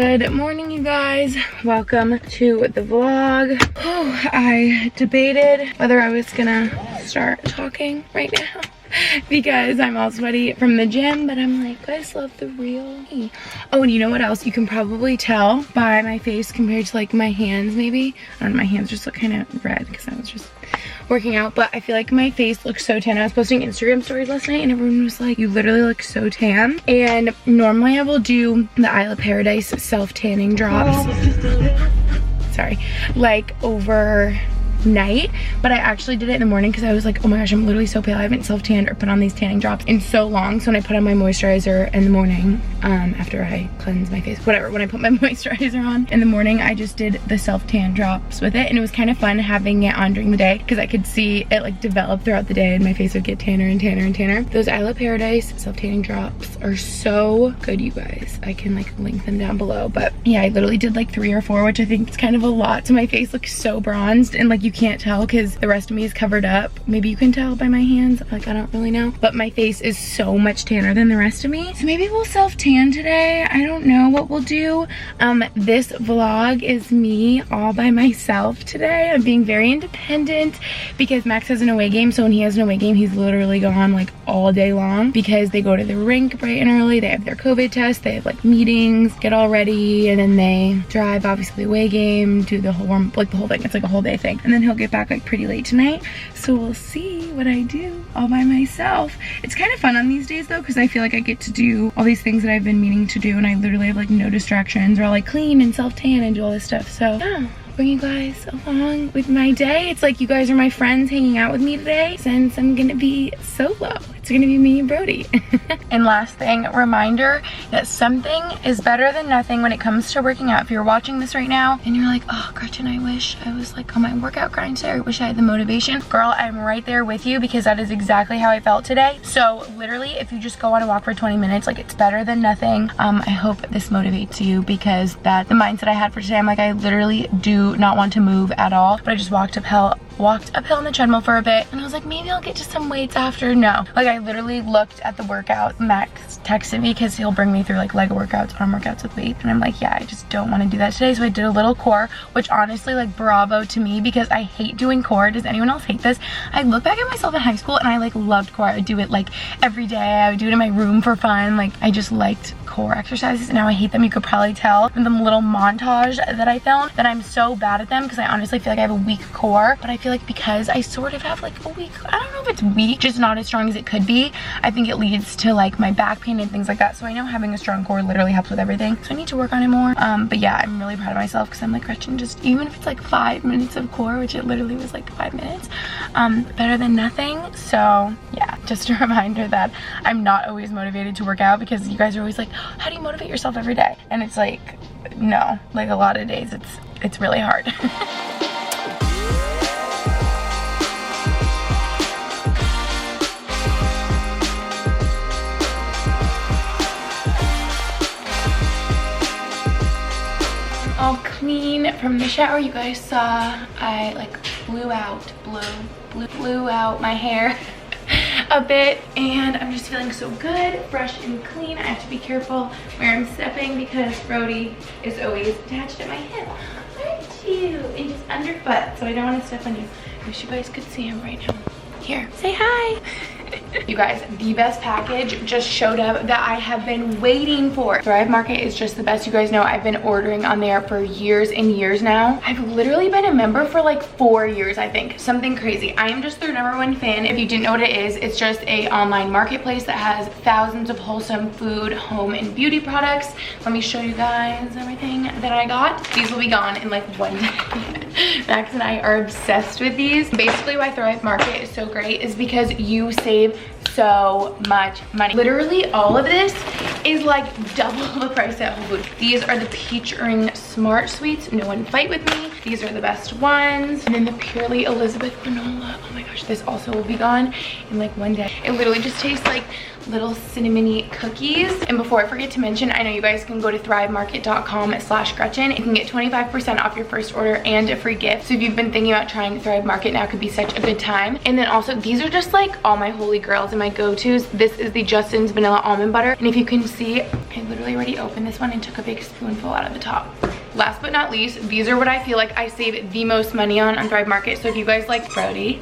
Good morning, you guys. Welcome to the vlog. Oh, I debated whether I was gonna start talking right now because I'm all sweaty from the gym, but I'm like, I just love the real me. Oh, and you know what else? You can probably tell by my face compared to like my hands maybe. I don't know, my hands just look kind of red because I was just working out, but I feel like my face looks so tan. I was posting Instagram stories last night and everyone was like, you literally look so tan. And normally I will do the Isle of Paradise self-tanning drops. Sorry, like overnight, but I actually did it in the morning because I was like, oh my gosh, I'm literally so pale. I haven't self-tanned or put on these tanning drops in so long. So when I put on my moisturizer in the morning, after I cleanse my face, whatever, when I put my moisturizer on in the morning, I just did the self-tan drops with it, and it was kind of fun having it on during the day because I could see it like develop throughout the day and my face would get tanner and tanner and tanner. Those Isle of Paradise self-tanning drops are so good, you guys. I can like link them down below, but yeah, I literally did like 3 or 4, which I think is kind of a lot. So my face looks so bronzed, and like you can't tell because the rest of me is covered up. Maybe you can tell by my hands, like I don't really know, but my face is so much tanner than the rest of me. So maybe we'll self-tan today. I don't know what we'll do. This vlog is me all by myself today. I'm being very independent because Max has an away game, so when he has an away game, he's literally gone like all day long because they go to the rink bright and early. They have their COVID test, they have like meetings, get all ready, and then they drive obviously the away game, do the whole like the whole thing. It's like a whole day thing, and then he'll get back like pretty late tonight. So we'll see what I do all by myself. It's kind of fun on these days though, because I feel like I get to do all these things that I've been meaning to do, and I literally have like no distractions, or I'll like clean and self-tan and do all this stuff. So yeah, I'll bring you guys along with my day. It's like you guys are my friends hanging out with me today since I'm gonna be solo. It's gonna be me and Brody. And last thing, reminder that something is better than nothing when it comes to working out. If you're watching this right now and you're like, oh Gretchen, I wish I was like on my workout grind today, I wish I had the motivation. Girl, I'm right there with you because that is exactly how I felt today. So literally, if you just go on a walk for 20 minutes, like it's better than nothing. I hope this motivates you because that's the mindset I had for today. I'm like, I literally do not want to move at all, but I just walked uphill on the treadmill for a bit, and I was like, maybe I'll get to some weights after. No, like I literally looked at the workout. Max texted me because he'll bring me through like leg workouts, arm workouts with weight, and I'm like, yeah, I just don't want to do that today. So I did a little core, which honestly, like bravo to me because I hate doing core. Does anyone else hate this? I look back at myself in high school and I like loved core. I would do it like every day. I would do it in my room for fun. Like I just liked core exercises, and now I hate them. You could probably tell from the little montage that I filmed that I'm so bad at them because I honestly feel like I have a weak core. But I feel like because I sort of have like a weak, I don't know if it's weak, just not as strong as it could be, I think it leads to like my back pain and things like that. So I know having a strong core literally helps with everything, so I need to work on it more. But yeah, I'm really proud of myself because I'm like, Gretchen, just even if it's like 5 minutes of core, which it literally was like 5 minutes, better than nothing. So yeah, just a reminder that I'm not always motivated to work out because you guys are always like, how do you motivate yourself every day? And it's like, no, like a lot of days it's really hard. All clean from the shower. You guys saw I like blew out my hair a bit, and I'm just feeling so good, fresh and clean. I have to be careful where I'm stepping because Brody is always attached at my hip. Aren't you? And he's underfoot, so I don't want to step on you. I wish you guys could see him right now. Here, say hi. You guys, the best package just showed up that I have been waiting for. Thrive Market is just the best. You guys know I've been ordering on there for years and years now. I've literally been a member for like 4 years, I think. Something crazy. I am just their #1 fan. If you didn't know what it is, it's just a online marketplace that has thousands of wholesome food, home, and beauty products. Let me show you guys everything that I got. These will be gone in like 1 day. Max and I are obsessed with these. Basically why Thrive Market is so great is because you save so much money. Literally all of this is like double the price at Whole Foods. These are the Peach Ring Smart Sweets. No One Fight With Me. These are the best ones. And then the Purely Elizabeth granola. Oh my gosh, this also will be gone in like one day. It literally just tastes like little cinnamony cookies. And before I forget to mention, I know you guys can go to thrivemarket.com/Gretchen. You can get 25% off your first order and a free gift. So if you've been thinking about trying Thrive Market, now could be such a good time. And then also, these are just like all my holy grails and my go-tos. This is the Justin's Vanilla Almond Butter. And if you can see, I literally already opened this one and took a big spoonful out of the top. Last but not least, these are what I feel like I save the most money on Thrive Market. So if you guys like Brody,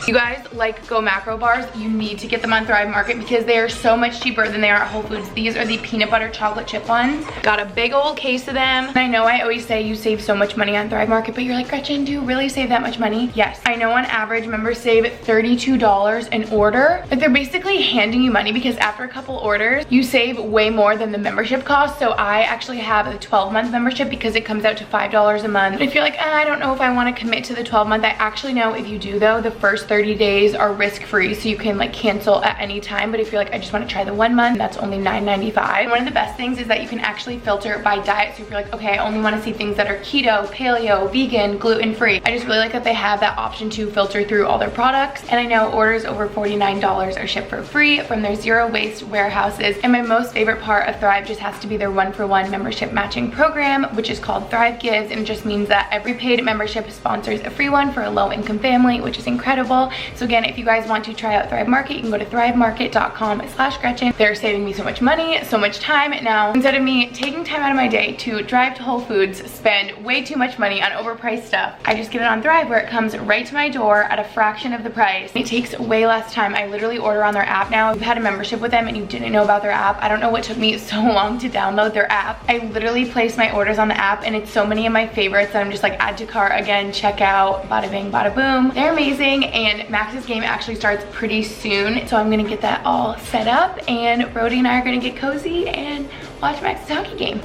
you guys like Go Macro bars, you need to get them on Thrive Market because they are so much cheaper than they are at Whole Foods. These are the peanut butter chocolate chip ones. Got a big old case of them. And I know I always say you save so much money on Thrive Market, but you're like, Gretchen, do you really save that much money? Yes. I know on average, members save $32 an order. Like, they're basically handing you money because after a couple orders, you save way more than the membership cost. So I actually have a 12-month membership because it comes out to $5 a month. But if you're like, I don't know if I want to commit to the 12 month, I actually know if you do though, the first 30 days are risk-free, so you can like cancel at any time. But if you're like, I just want to try the 1 month, that's only $9.95. One of the best things is that you can actually filter by diet. So if you're like, okay, I only want to see things that are keto, paleo, vegan, gluten-free, I just really like that they have that option to filter through all their products. And I know orders over $49 are shipped for free from their zero waste warehouses. And my most favorite part of Thrive just has to be their 1-for-1 membership matching program, which is called Thrive Gives, and it just means that every paid membership sponsors a free one for a low-income family, which is incredible. So again, if you guys want to try out Thrive Market, you can go to thrivemarket.com/Gretchen. They're saving me so much money, so much time. Now, instead of me taking time out of my day to drive to Whole Foods, spend way too much money on overpriced stuff, I just get it on Thrive where it comes right to my door at a fraction of the price. It takes way less time. I literally order on their app now. If you've had a membership with them and you didn't know about their app, I don't know what took me so long to download their app. I literally place my orders on the app and it's so many of my favorites that I'm just like, add to cart again, check out, bada bing, bada boom. They're amazing, and Max's game actually starts pretty soon, so I'm gonna get that all set up, and Brody and I are gonna get cozy and watch Max's hockey game.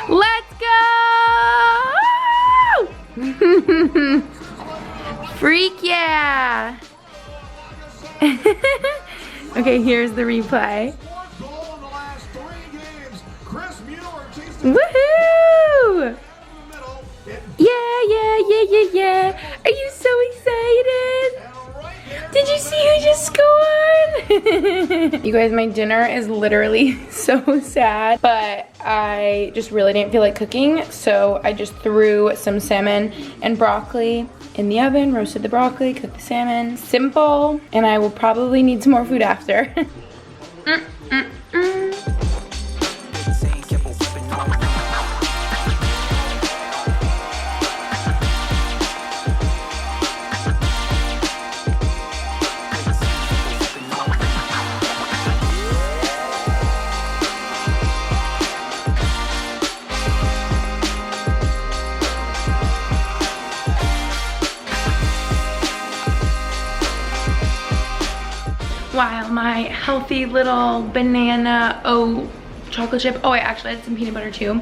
Let's go! Freak yeah! Okay, here's the replay. Woohoo! Yeah. Are you so excited? Did you see who just scored? You guys, my dinner is literally so sad, but I just really didn't feel like cooking, so I just threw some salmon and broccoli in the oven, roasted the broccoli, cooked the salmon. Simple, and I will probably need some more food after. While my healthy little banana chocolate chip, I actually had some peanut butter too,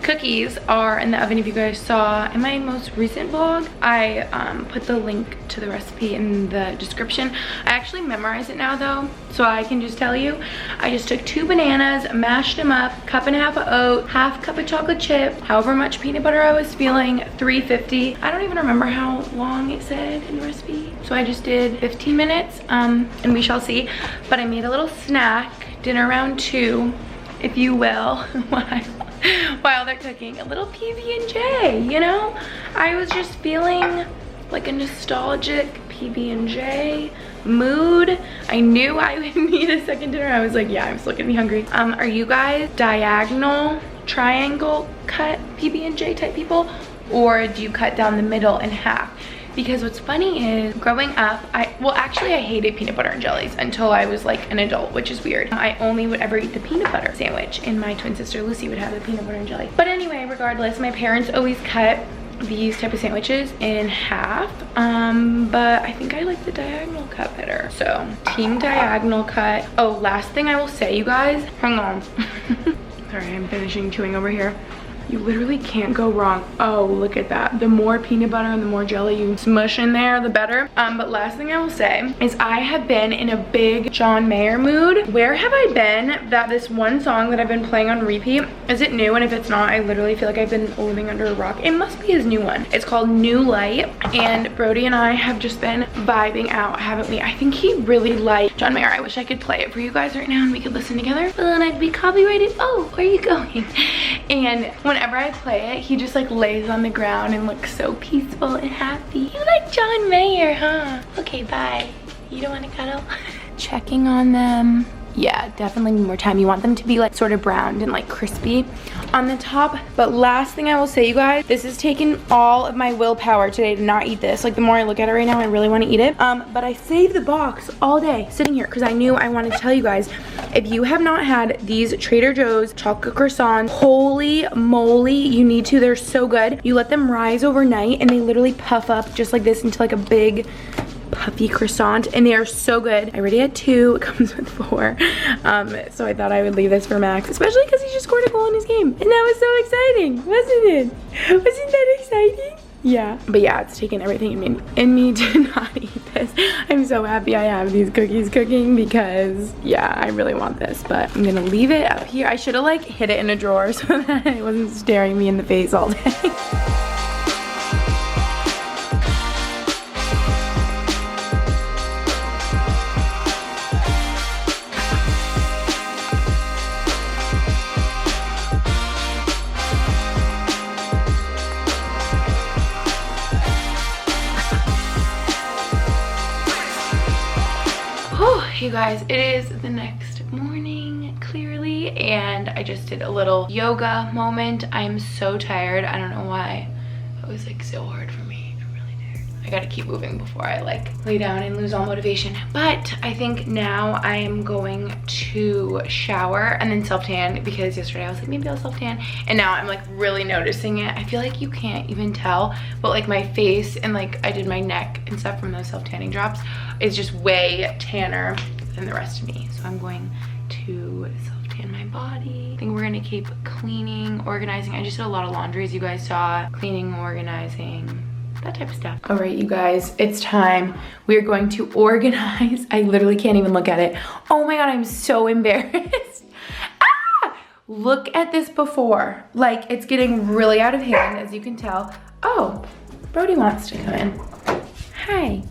cookies are in the oven. If you guys saw in my most recent vlog, I put the link to the recipe in the description. I actually memorized it now though, so I can just tell you. I just took 2 bananas, mashed them up, 1.5 cups of oat, 1/2 cup of chocolate chip, however much peanut butter I was feeling, 350. I don't even remember how long it said in the recipe, so I just did 15 minutes, and we shall see. But I made a little snack, dinner round 2, if you will, while they're cooking. A little PB&J, you know? I was just feeling like a nostalgic PB&J mood. I knew I would need a second dinner. I was like, yeah, I'm still gonna be hungry. Are you guys diagonal, triangle cut PB&J type people? Or do you cut down the middle in half? Because what's funny is, growing up, I hated peanut butter and jellies until I was like an adult, which is weird. I only would ever eat the peanut butter sandwich, and my twin sister Lucy would have the peanut butter and jelly. But anyway, regardless, my parents always cut these type of sandwiches in half, but I think I like the diagonal cut better. So, team diagonal cut. Oh, last thing I will say, you guys, hang on. Sorry, I'm finishing chewing over here. You literally can't go wrong. Oh, look at that. The more peanut butter and the more jelly you smush in there, the better. But last thing I will say is I have been in a big John Mayer mood. Where have I been that this one song that I've been playing on repeat, is it new? And if it's not, I literally feel like I've been living under a rock. It must be his new one. It's called New Light, and Brody and I have just been vibing out, haven't we? I think he really liked John Mayer. I wish I could play it for you guys right now and we could listen together, but then I'd be copyrighted. Oh, where are you going? And whenever I play it, he just like lays on the ground and looks so peaceful and happy. You like John Mayer, huh? Okay, bye. You don't want to cuddle? Checking on them. Yeah, definitely need more time. You want them to be like sort of browned and like crispy on the top. But last thing I will say, you guys, this has taken all of my willpower today to not eat this. Like the more I look at it right now, I really want to eat it. But I saved the box all day sitting here because I knew I wanted to tell you guys, if you have not had these Trader Joe's chocolate croissants, holy moly, you need to. They're so good. You let them rise overnight and they literally puff up just like this into like a big puffy croissant, and they are so good. I already had 2, it comes with 4. So I thought I would leave this for Max, especially because he just scored a goal in his game. And that was so exciting, wasn't it? Wasn't that exciting? Yeah, but yeah, it's taken everything in me to not eat this. I'm so happy I have these cookies cooking because yeah, I really want this, but I'm gonna leave it up here. I should have like hid it in a drawer so that it wasn't staring me in the face all day. You guys, it is the next morning, clearly, and I just did a little yoga moment. I'm so tired. I don't know why. It was like so hard for me. I'm really tired. I gotta keep moving before I like lay down and lose all motivation. But I think now I am going to shower and then self-tan, because yesterday I was like, maybe I'll self-tan, and now I'm like really noticing it. I feel like you can't even tell, but like my face and like I did my neck and stuff from those self-tanning drops is just way tanner than the rest of me. So I'm going to self-tan my body. I think we're gonna keep cleaning, organizing. I just did a lot of laundry, as you guys saw. Cleaning, organizing, that type of stuff. All right, you guys, it's time. We're going to organize. I literally can't even look at it. Oh my God, I'm so embarrassed. Ah! Look at this before. Like, it's getting really out of hand, as you can tell. Oh, Brody wants to come in. Hi.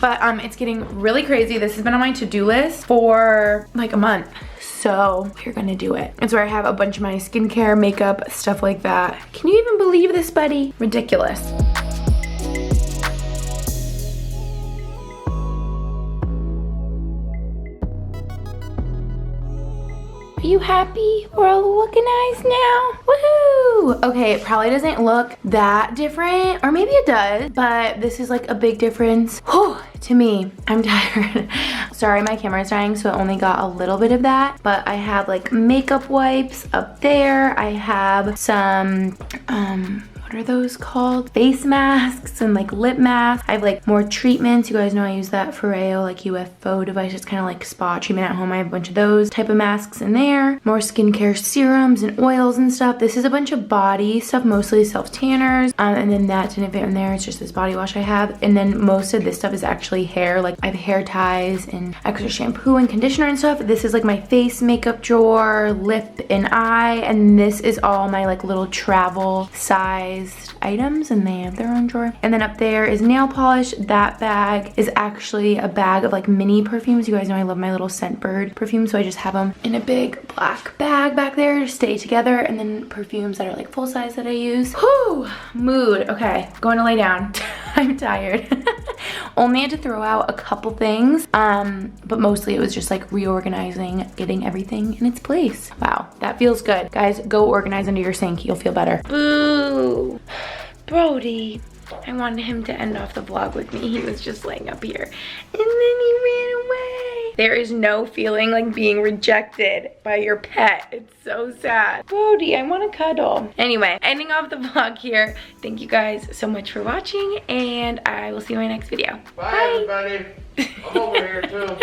But it's getting really crazy. This has been on my to-do list for like a month. So we're gonna do it. It's where I have a bunch of my skincare, makeup, stuff like that. Can you even believe this, buddy? Ridiculous. Are you happy? We're all organized now. Woohoo! Okay, it probably doesn't look that different, or maybe it does, but this is like a big difference. Whew, to me. I'm tired. Sorry, my camera's dying, so I only got a little bit of that, but I have like makeup wipes up there. I have some, what are those called? Face masks and like lip masks. I have like more treatments. You guys know I use that Foreo like UFO device. It's kind of like spa treatment at home. I have a bunch of those type of masks in there. More skincare serums and oils and stuff. This is a bunch of body stuff, mostly self-tanners. And then that didn't fit in there. It's just this body wash I have. And then most of this stuff is actually hair. Like I have hair ties and extra shampoo and conditioner and stuff. This is like my face makeup drawer, lip and eye. And this is all my like little travel size items, and they have their own drawer. And then up there is nail polish. That bag is actually a bag of like mini perfumes. You guys know I love my little Scentbird perfume, so I just have them in a big black bag back there to stay together. And then perfumes that are like full size that I use. Whew, mood. Okay, going to lay down. I'm tired. Only had to throw out a couple things, but mostly it was just like reorganizing, getting everything in its place. Wow, that feels good. Guys, go organize under your sink. You'll feel better. Boo. Brody. I wanted him to end off the vlog with me. He was just laying up here. And then he ran away. There is no feeling like being rejected by your pet. It's so sad. Brody, I want to cuddle. Anyway, ending off the vlog here. Thank you guys so much for watching, and I will see you in my next video. Bye. Everybody. I'm over here too.